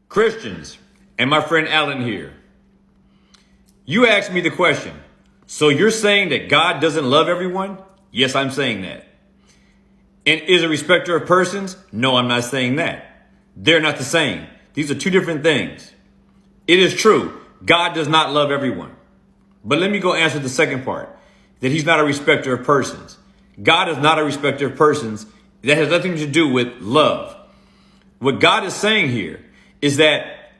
Christians, and my friend Alan here. You asked me the question, so you're saying that God doesn't love everyone? Yes, I'm saying that. And is a respecter of persons? No, I'm not saying that. They're not the same. These are two different things. It is true, God does not love everyone. But let me go answer the second part, that he's not a respecter of persons. God is not a respecter of persons. That has nothing to do with love. What God is saying here is that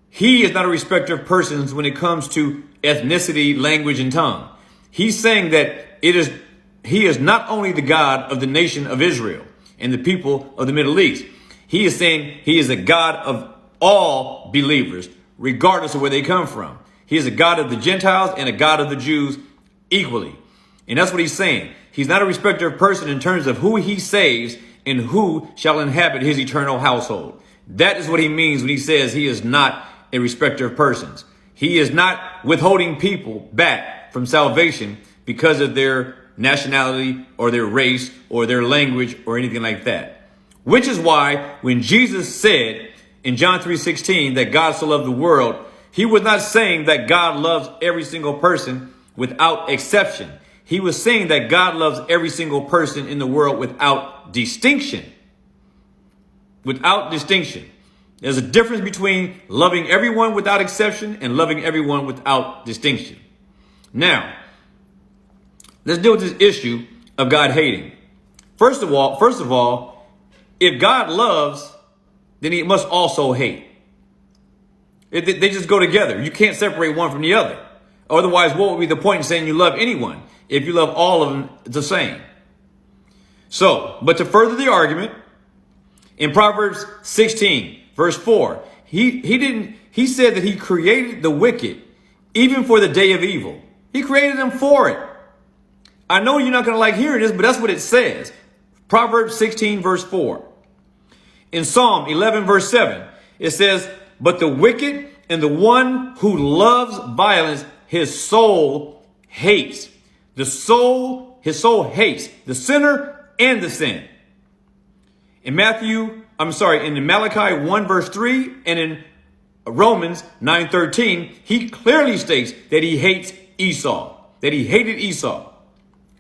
he is not a respecter of persons when it comes to ethnicity, language, and tongue. He's saying that he is not only the God of the nation of Israel and the people of the Middle East. He is saying he is a God of all believers, regardless of where they come from. He is a God of the Gentiles and a God of the Jews equally. And that's what he's saying. He's not a respecter of person in terms of who he saves and who shall inhabit his eternal household. That is what he means when he says he is not a respecter of persons. He is not withholding people back from salvation because of their nationality or their race or their language or anything like that. Which is why when Jesus said in John 3:16 that God so loved the world, he was not saying that God loves every single person without exception. He was saying that God loves every single person in the world without distinction. Without distinction. There's a difference between loving everyone without exception and loving everyone without distinction. Now, let's deal with this issue of God hating. First of all, if God loves, then he must also hate. They just go together. You can't separate one from the other. Otherwise, what would be the point in saying you love anyone if you love all of them the same? So, but to further the argument, in Proverbs 16, verse 4, he said that he created the wicked even for the day of evil. He created them for it. I know you're not going to like hearing this, but that's what it says. Proverbs 16, verse 4. In Psalm 11, verse 7, it says, but the wicked and the one who loves violence, his soul hates. His soul hates the sinner and the sin. In Malachi 1 verse 3 and in Romans 9:13, he clearly states that he hates Esau, that he hated Esau.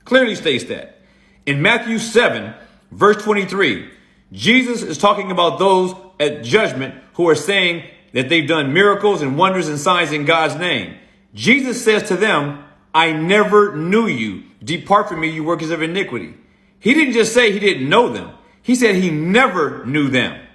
Clearly states that. In Matthew 7 verse 23, Jesus is talking about those at judgment who are saying that they've done miracles and wonders and signs in God's name. Jesus says to them, I never knew you. Depart from me, you workers of iniquity. He didn't just say he didn't know them. He said he never knew them.